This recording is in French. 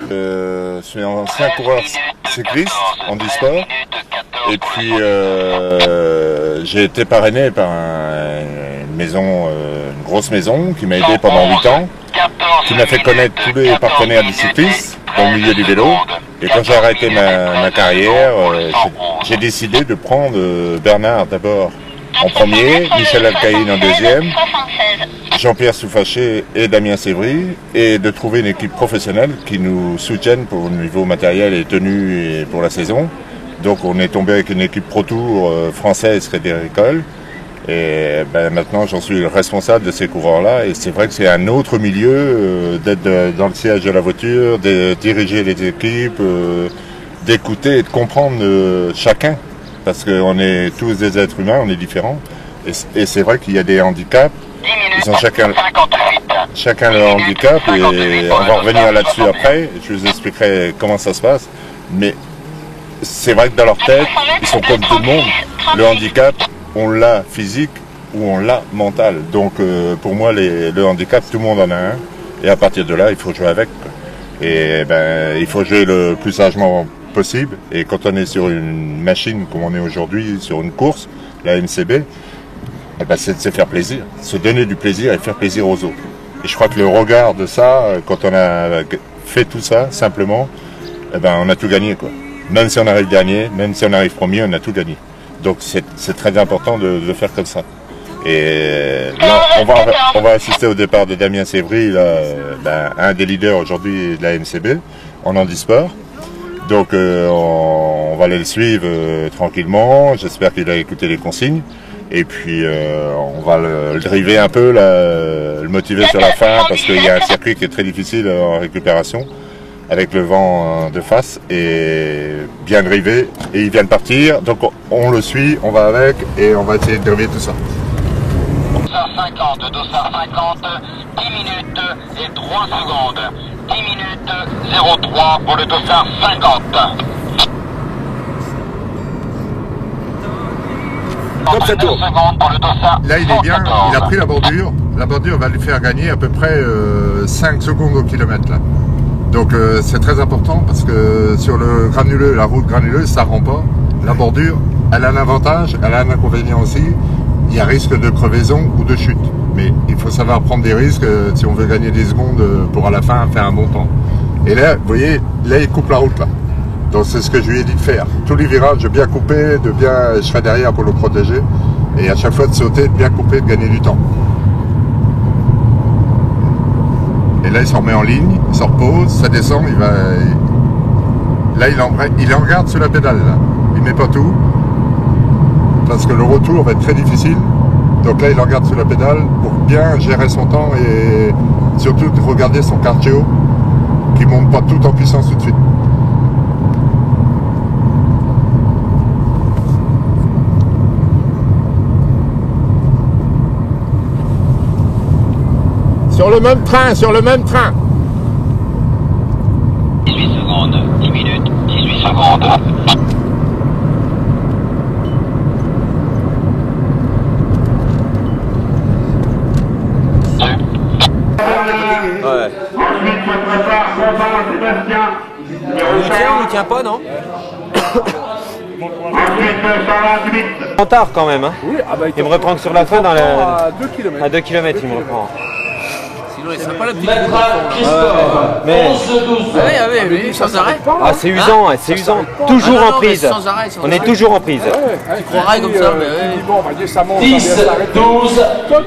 Je suis ancien coureur cycliste en e-sport et puis j'ai été parrainé par une grosse maison qui m'a aidé pendant 8 ans, qui m'a fait connaître tous les partenaires du cyclisme dans le milieu du vélo. Et quand j'ai arrêté ma carrière, j'ai décidé de prendre Bernard d'abord en premier, Michel Alcaïne en deuxième, Jean-Pierre Souffaché et Damien Sévry, et de trouver une équipe professionnelle qui nous soutienne pour le niveau matériel et tenue et pour la saison. Donc on est tombé avec une équipe Pro Tour française Crédit Agricole, et maintenant j'en suis le responsable de ces coureurs-là, et c'est vrai que c'est un autre milieu d'être dans le siège de la voiture, de diriger les équipes, d'écouter et de comprendre chacun. Parce qu'on est tous des êtres humains, on est différents. Et c'est vrai qu'il y a des handicaps. Ils ont chacun leur handicap. Et on va revenir là-dessus après. Je vous expliquerai comment ça se passe. Mais c'est vrai que dans leur tête, ils sont comme tout le monde. Le handicap, on l'a physique ou on l'a mental. Donc pour moi, le handicap, tout le monde en a un. Et à partir de là, il faut jouer avec. Et il faut jouer le plus sagement possible. Et quand on est sur une machine comme on est aujourd'hui, sur une course, la MCB, c'est de se faire plaisir, se donner du plaisir et faire plaisir aux autres. Et je crois que le regard de ça, quand on a fait tout ça simplement, on a tout gagné, quoi. Même si on arrive dernier, même si on arrive premier, on a tout gagné. Donc c'est très important de faire comme ça. Et là, on va assister au départ de Damien Sévry, là, un des leaders aujourd'hui de la MCB en handisport. Donc on va aller le suivre tranquillement, j'espère qu'il a écouté les consignes. Et puis on va le driver un peu, le motiver sur la fin, parce qu'il y a un circuit qui est très difficile en récupération, avec le vent de face, et bien driver. Et il vient de partir, donc on le suit, on va avec, et on va essayer de driver tout ça. Dossard 50, Dossard 50, 10 minutes et 3 secondes. 10 minutes 03 pour le Dossard 50. Comme ça tourne. Là il est bien, il a pris la bordure. La bordure va lui faire gagner à peu près 5 secondes au kilomètre là. Donc c'est très important parce que sur le granuleux, la route granuleuse, ça rend pas. La bordure, elle a un avantage, elle a un inconvénient aussi. Il y a risque de crevaison ou de chute. Mais il faut savoir prendre des risques si on veut gagner des secondes pour à la fin faire un bon temps. Et là, vous voyez, là il coupe la route là. Donc c'est ce que je lui ai dit de faire. Tous les virages, de bien couper, je serai derrière pour le protéger. Et à chaque fois de sauter, de bien couper, de gagner du temps. Et là il s'en remet en ligne, il s'en repose, ça descend, là il en garde sous la pédale là. Il met pas tout. Parce que le retour va être très difficile. Donc là, il en garde sous la pédale pour bien gérer son temps et surtout de regarder son cardio qui ne monte pas tout en puissance tout de suite. Sur le même train, sur le même train. 18 secondes, 10 minutes, 18 secondes. Ouais. Il tient ou il tient pas, non? En tard quand même, hein. Oui, il me reprend que sur la fin dans à 2 km. À 2 km il me reprend. Sinon il serait pas la petite course. Mais Oui, sans arrêt. ah, c'est usant, c'est usant. Toujours en prise. Sans arrêt, On est toujours en prise. Tu croirais comme ça, mais Bon, 10, 12, avec